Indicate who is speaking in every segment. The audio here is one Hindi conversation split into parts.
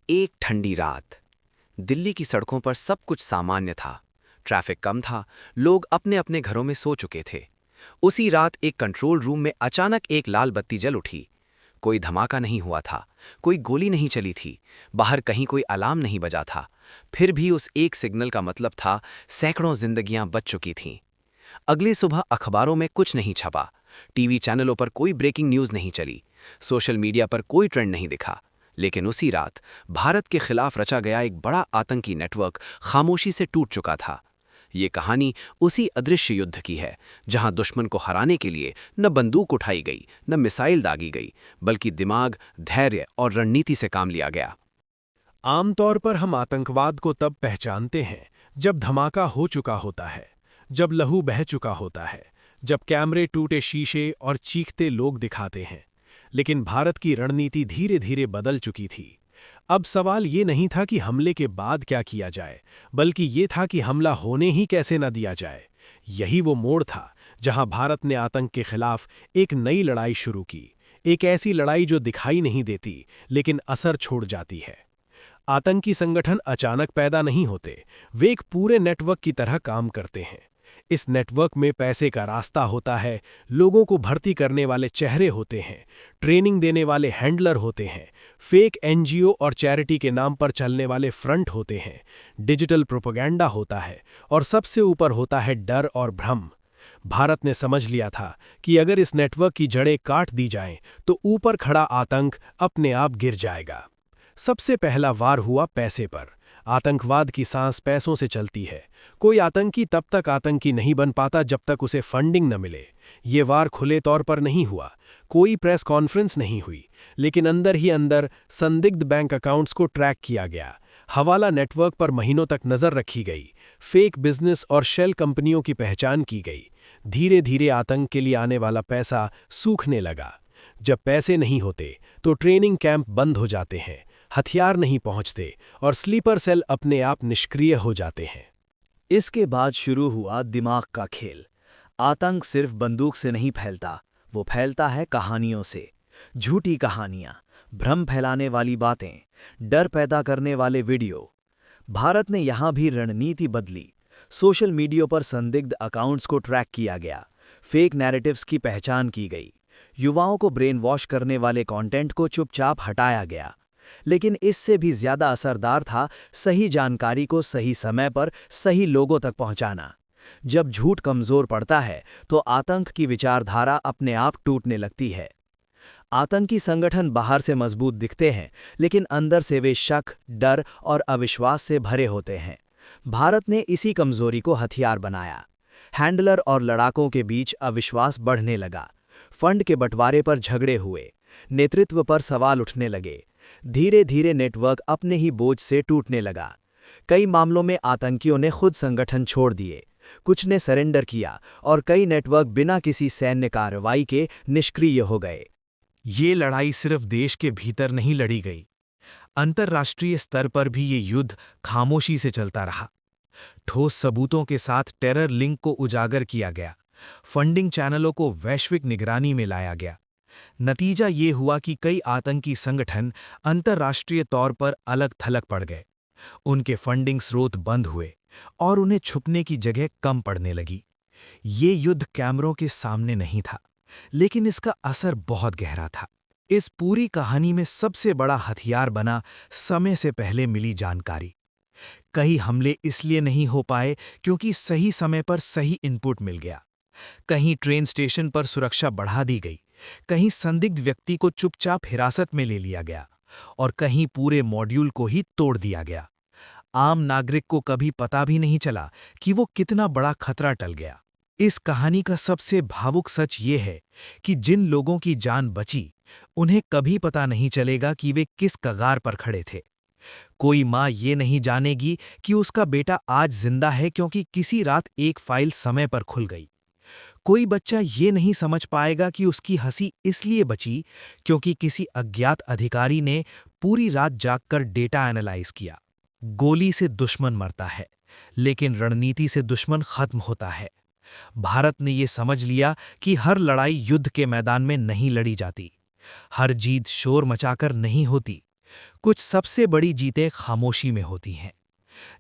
Speaker 1: एक ठंडी रात। दिल्ली की सड़कों पर सब कुछ सामान्य था। ट्रैफिक कम था, लोग अपने अपने घरों में सो चुके थे। उसी रात एक कंट्रोल रूम में अचानक एक लाल बत्ती जल उठी। कोई धमाका नहीं हुआ था, कोई गोली नहीं चली थी, बाहर कहीं कोई अलार्म नहीं बजा था। फिर भी उस एक सिग्नल का मतलब था सैकड़ों जिंदगियां बच चुकी थीं। अगली सुबह अखबारों में कुछ नहीं छपा, टीवी चैनलों पर कोई ब्रेकिंग न्यूज़ नहीं चली, सोशल मीडिया पर कोई ट्रेंड नहीं दिखा। लेकिन उसी रात भारत के खिलाफ रचा गया एक बड़ा आतंकी नेटवर्क खामोशी से टूट चुका था। ये कहानी उसी अदृश्य युद्ध की है, जहां दुश्मन को हराने के लिए न बंदूक उठाई गई, न मिसाइल दागी गई, बल्कि दिमाग, धैर्य और रणनीति से काम लिया गया।
Speaker 2: आमतौर पर हम आतंकवाद को तब पहचानते हैं जब धमाका हो चुका होता है, जब लहू बह चुका होता है, जब कैमरे टूटे शीशे और चीखते लोग दिखाते हैं। लेकिन भारत की रणनीति धीरे धीरे बदल चुकी थी। अब सवाल ये नहीं था कि हमले के बाद क्या किया जाए, बल्कि ये था कि हमला होने ही कैसे न दिया जाए। यही वो मोड़ था जहां भारत ने आतंक के खिलाफ एक नई लड़ाई शुरू की, एक ऐसी लड़ाई जो दिखाई नहीं देती लेकिन असर छोड़ जाती है। आतंकी संगठन अचानक पैदा नहीं होते, वे एक पूरे नेटवर्क की तरह काम करते हैं। इस नेटवर्क में पैसे का रास्ता होता है, लोगों को भर्ती करने वाले चेहरे होते हैं, ट्रेनिंग देने वाले हैंडलर होते हैं, फेक एनजीओ और चैरिटी के नाम पर चलने वाले फ्रंट होते हैं, डिजिटल प्रोपेगेंडा होता है और सबसे ऊपर होता है डर और भ्रम। भारत ने समझ लिया था कि अगर इस नेटवर्क की जड़ें काट दी जाएं, तो ऊपर खड़ा आतंक अपने आप गिर जाएगा। सबसे पहला वार हुआ पैसे पर। आतंकवाद की सांस पैसों से चलती है। कोई आतंकी तब तक आतंकी नहीं बन पाता जब तक उसे फंडिंग न मिले। ये वार खुले तौर पर नहीं हुआ, कोई प्रेस कॉन्फ्रेंस नहीं हुई, लेकिन अंदर ही अंदर संदिग्ध बैंक अकाउंट्स को ट्रैक किया गया, हवाला नेटवर्क पर महीनों तक नजर रखी गई, फेक बिजनेस और शेल कंपनियों की पहचान की गई। धीरे धीरे आतंक के लिए आने वाला पैसा सूखने लगा। जब पैसे नहीं होते तो ट्रेनिंग कैंप बंद हो जाते हैं, हथियार नहीं पहुंचते और स्लीपर सेल अपने आप निष्क्रिय हो जाते हैं।
Speaker 3: इसके बाद शुरू हुआ दिमाग का खेल। आतंक सिर्फ बंदूक से नहीं फैलता, वो फैलता है कहानियों से। झूठी कहानियां, भ्रम फैलाने वाली बातें, डर पैदा करने वाले वीडियो। भारत ने यहां भी रणनीति बदली। सोशल मीडिया पर संदिग्ध अकाउंट्स को ट्रैक किया गया, फेक नैरेटिव्स की पहचान की गई, युवाओं को ब्रेन वॉश करने वाले कंटेंट को चुपचाप हटाया गया। लेकिन इससे भी ज्यादा असरदार था सही जानकारी को सही समय पर सही लोगों तक पहुंचाना। जब झूठ कमजोर पड़ता है तो आतंक की विचारधारा अपने आप टूटने लगती है। आतंकी संगठन बाहर से मजबूत दिखते हैं, लेकिन अंदर से वे शक, डर और अविश्वास से भरे होते हैं। भारत ने इसी कमजोरी को हथियार बनाया। हैंडलर और लड़ाकों के बीच अविश्वास बढ़ने लगा। फंड के बंटवारे पर झगड़े हुए, नेतृत्व पर सवाल उठने लगे। धीरे धीरे नेटवर्क अपने ही बोझ से टूटने लगा। कई मामलों में आतंकियों ने खुद संगठन छोड़ दिए, कुछ ने सरेंडर किया और कई नेटवर्क बिना किसी सैन्य कार्रवाई के निष्क्रिय हो गए।
Speaker 2: ये लड़ाई सिर्फ देश के भीतर नहीं लड़ी गई, अंतर्राष्ट्रीय स्तर पर भी ये युद्ध खामोशी से चलता रहा। ठोस सबूतों के साथ टेरर लिंक को उजागर किया गया, फंडिंग चैनलों को वैश्विक निगरानी में लाया गया। नतीजा ये हुआ कि कई आतंकी संगठन अंतर्राष्ट्रीय तौर पर अलग थलग पड़ गए। उनके फंडिंग स्रोत बंद हुए और उन्हें छुपने की जगह कम पड़ने लगी। ये युद्ध कैमरों के सामने नहीं था, लेकिन इसका असर बहुत गहरा था। इस पूरी कहानी में सबसे बड़ा हथियार बना समय से पहले मिली जानकारी। कई हमले इसलिए नहीं हो पाए क्योंकि सही समय पर सही इनपुट मिल गया। कहीं ट्रेन स्टेशन पर सुरक्षा बढ़ा दी गई, कहीं संदिग्ध व्यक्ति को चुपचाप हिरासत में ले लिया गया और कहीं पूरे मॉड्यूल को ही तोड़ दिया गया। आम नागरिक को कभी पता भी नहीं चला कि वो कितना बड़ा खतरा टल गया। इस कहानी का सबसे भावुक सच ये है कि जिन लोगों की जान बची, उन्हें कभी पता नहीं चलेगा कि वे किस कगार पर खड़े थे। कोई माँ ये नहीं जानेगी कि उसका बेटा आज जिंदा है क्योंकि किसी रात एक फाइल समय पर खुल गई। कोई बच्चा ये नहीं समझ पाएगा कि उसकी हंसी इसलिए बची क्योंकि किसी अज्ञात अधिकारी ने पूरी रात जागकर डेटा एनालाइज किया। गोली से दुश्मन मरता है, लेकिन रणनीति से दुश्मन खत्म होता है। भारत ने ये समझ लिया कि हर लड़ाई युद्ध के मैदान में नहीं लड़ी जाती, हर जीत शोर मचाकर नहीं होती,
Speaker 3: कुछ सबसे बड़ी जीतें खामोशी में होती हैं।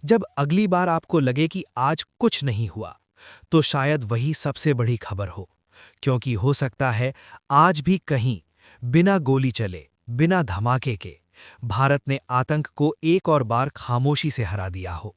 Speaker 3: जब अगली बार आपको लगे कि आज कुछ नहीं हुआ, तो शायद वही सबसे बड़ी खबर हो, क्योंकि हो सकता है आज भी कहीं बिना गोली चले, बिना धमाके के भारत ने आतंक को एक और बार खामोशी से हरा दिया हो।